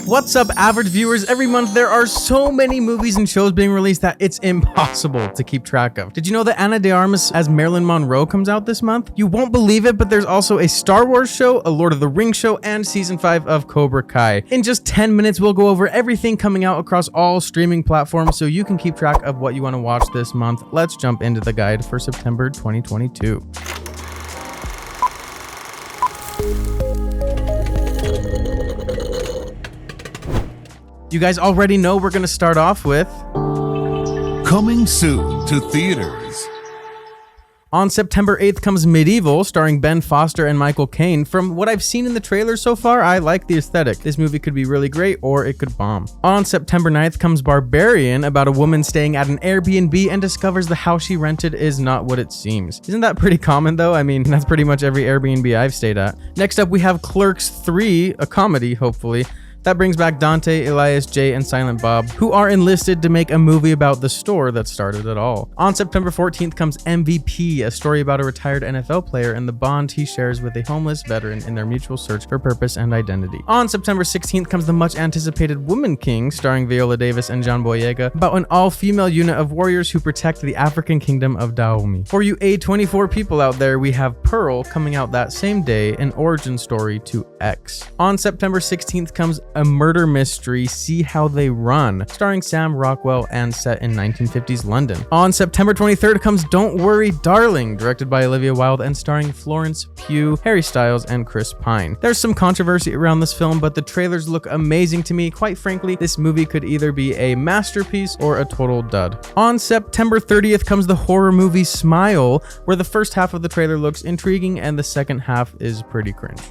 What's up, average viewers? Every month there are so many movies and shows being released that it's impossible to keep track of. Did you know that Ana de Armas as Marilyn Monroe comes out this month? You won't believe it, but there's also a Star Wars show, a Lord of the Rings show, and season 5 of Cobra Kai. In just 10 minutes, we'll go over everything coming out across all streaming platforms so you can keep track of what you want to watch this month. Let's jump into the guide for September 2022. You guys already know we're going to start off with coming soon to theaters. On September 8th comes Medieval, starring Ben Foster and Michael Caine. From what I've seen in the trailer so far, I like the aesthetic. This movie could be really great or it could bomb. On September 9th comes Barbarian, about a woman staying at an Airbnb and discovers the house she rented is not what it seems. Isn't that pretty common though? I mean, that's pretty much every Airbnb I've stayed at. Next up, we have Clerks 3, a comedy, hopefully. That brings back Dante, Elias J, and Silent Bob, who are enlisted to make a movie about the store that started it all. On September 14th comes MVP, a story about a retired NFL player and the bond he shares with a homeless veteran in their mutual search for purpose and identity. On September 16th comes the much anticipated Woman King, starring Viola Davis and John Boyega, about an all-female unit of warriors who protect the African kingdom of Dahomey. For you A24 people out there, we have Pearl coming out that same day, an origin story to X. On September 16th comes a murder mystery, See How They Run, starring Sam Rockwell and set in 1950s London. On September 23rd comes Don't Worry Darling, directed by Olivia Wilde and starring Florence Pugh, Harry Styles, and Chris Pine. There's some controversy around this film, but the trailers look amazing to me. Quite frankly, this movie could either be a masterpiece or a total dud. On September 30th comes the horror movie Smile, where the first half of the trailer looks intriguing and the second half is pretty cringe.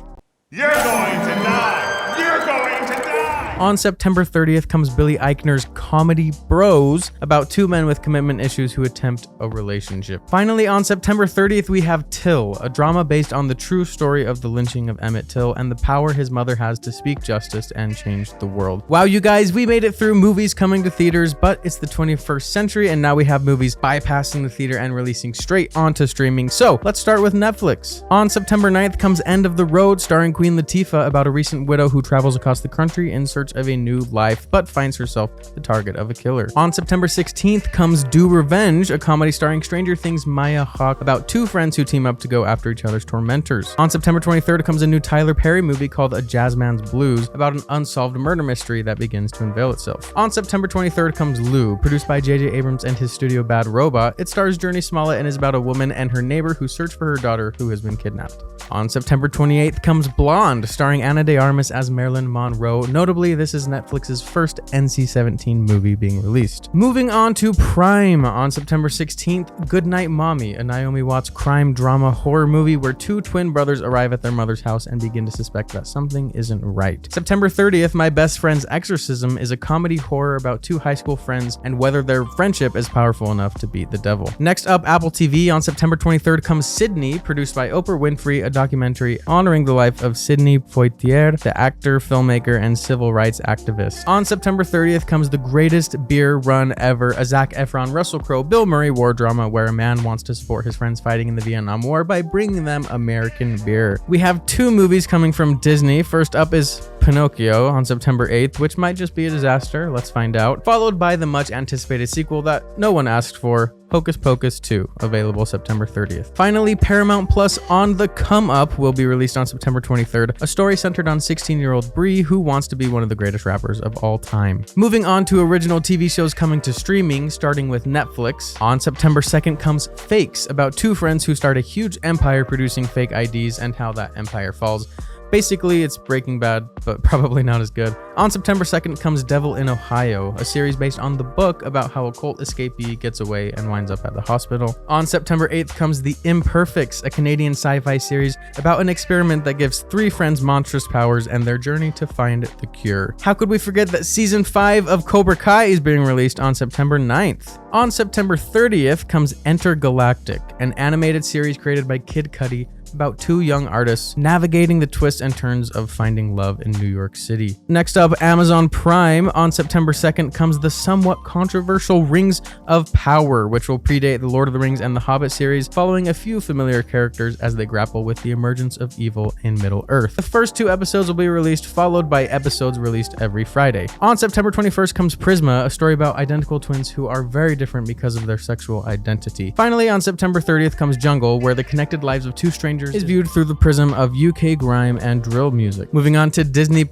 You're going to die! You're going to die! On September 30th comes Billy Eichner's comedy Bros, about two men with commitment issues who attempt a relationship. Finally, on September 30th, we have Till, a drama based on the true story of the lynching of Emmett Till and the power his mother has to speak justice and change the world. Wow, you guys, we made it through movies coming to theaters, but it's the 21st century and now we have movies bypassing the theater and releasing straight onto streaming. So let's start with Netflix. On September 9th comes End of the Road, starring Queen Latifah, about a recent widow who travels across the country in search of a new life, but finds herself the target of a killer. On September 16th comes Do Revenge, a comedy starring Stranger Things Maya Hawke, about two friends who team up to go after each other's tormentors. On September 23rd comes a new Tyler Perry movie called A Jazzman's Blues, about an unsolved murder mystery that begins to unveil itself. On September 23rd comes Lou, produced by J.J. Abrams and his studio Bad Robot. It stars Journey Smollett and is about a woman and her neighbor who search for her daughter who has been kidnapped. On September 28th comes Blonde, starring Ana de Armas as Marilyn Monroe. Notably, this is Netflix's first NC-17 movie being released. Moving on to Prime. On September 16th, Goodnight Mommy, a Naomi Watts crime drama horror movie where two twin brothers arrive at their mother's house and begin to suspect that something isn't right. September 30th, My Best Friend's Exorcism is a comedy horror about two high school friends and whether their friendship is powerful enough to beat the devil. Next up, Apple TV. On September 23rd comes Sydney, produced by Oprah Winfrey, a documentary honoring the life of Sidney Poitier, the actor, filmmaker, and civil rights activist. On September 30th comes The Greatest Beer Run Ever, a Zac Efron, Russell Crowe, Bill Murray war drama where a man wants to support his friends fighting in the Vietnam War by bringing them American beer. We have two movies coming from Disney. First up is Pinocchio on September 8th, which might just be a disaster, let's find out, followed by the much anticipated sequel that no one asked for, Hocus Pocus 2, available September 30th. Finally, Paramount Plus On the Come Up will be released on September 23rd, a story centered on 16-year-old Brie who wants to be one of the greatest rappers of all time. Moving on to original TV shows coming to streaming, starting with Netflix. On September 2nd comes Fakes, about two friends who start a huge empire producing fake IDs and how that empire falls. Basically, it's Breaking Bad, but probably not as good. On September 2nd comes Devil in Ohio, a series based on the book about how a cult escapee gets away and winds up at the hospital. On September 8th comes The Imperfects, a Canadian sci-fi series about an experiment that gives three friends monstrous powers and their journey to find the cure. How could we forget that season 5 of Cobra Kai is being released on September 9th? On September 30th comes Enter Galactic, an animated series created by Kid Cudi, about two young artists navigating the twists and turns of finding love in New York City. Next up, Amazon Prime. On September 2nd comes the somewhat controversial Rings of Power, which will predate the Lord of the Rings and the Hobbit series, following a few familiar characters as they grapple with the emergence of evil in Middle-earth. The first 2 episodes will be released, followed by episodes released every Friday. On September 21st comes Prisma, a story about identical twins who are very different because of their sexual identity. Finally, on September 30th comes Jungle, where the connected lives of 2 strangers is viewed through the prism of UK grime and drill music. Moving on to Disney+.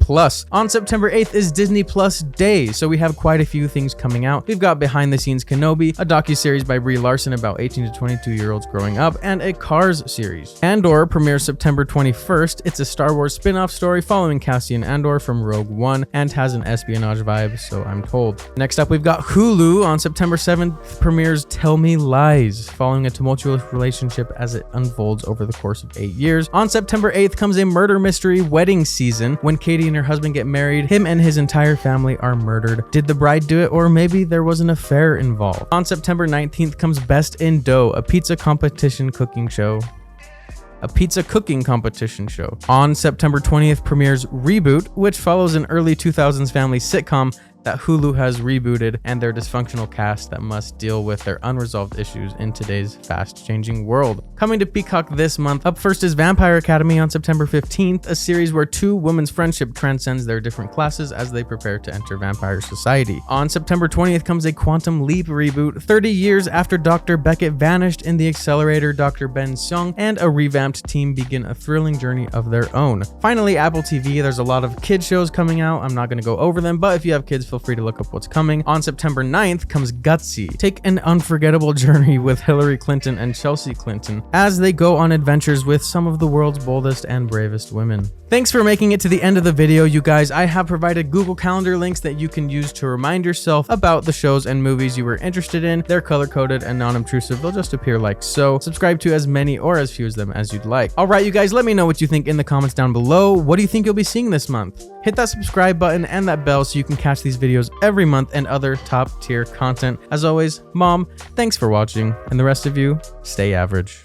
On September 8th is Disney+day, so we have quite a few things coming out. We've got Behind the Scenes Kenobi, a docuseries by Brie Larson about 18 to 22-year-olds growing up, and a Cars series. Andor premieres September 21st. It's a Star Wars spin-off story following Cassian Andor from Rogue One and has an espionage vibe, so I'm told. Next up, we've got Hulu. On September 7th premieres Tell Me Lies, following a tumultuous relationship as it unfolds over the course of 8 years. On September 8th comes a murder mystery, Wedding Season. When Katie and her husband get married, him and his entire family are murdered. Did the bride do it, or maybe there was an affair involved? On September 19th comes Best in Dough, a pizza cooking competition show. On September 20th premieres Reboot, which follows an early 2000s family sitcom that Hulu has rebooted and their dysfunctional cast that must deal with their unresolved issues in today's fast-changing world. Coming to Peacock this month, up first is Vampire Academy on September 15th, a series where 2 women's friendship transcends their different classes as they prepare to enter vampire society. On September 20th comes a Quantum Leap reboot, 30 years after Dr. Beckett vanished in the accelerator. Dr. Ben Sung and a revamped team begin a thrilling journey of their own. Finally, Apple TV. There's a lot of kid shows coming out. I'm not going to go over them, but if you have kids, feel free to look up what's coming. On September 9th comes Gutsy. Take an unforgettable journey with Hillary Clinton and Chelsea Clinton as they go on adventures with some of the world's boldest and bravest women. Thanks for making it to the end of the video, you guys. I have provided Google Calendar links that you can use to remind yourself about the shows and movies you were interested in. They're color-coded and non-obtrusive. They'll just appear like so. Subscribe to as many or as few of them as you'd like. All right, you guys, let me know what you think in the comments down below. What do you think you'll be seeing this month? Hit that subscribe button and that bell so you can catch these videos every month and other top tier content. As always, Mom, thanks for watching, and the rest of you, stay average.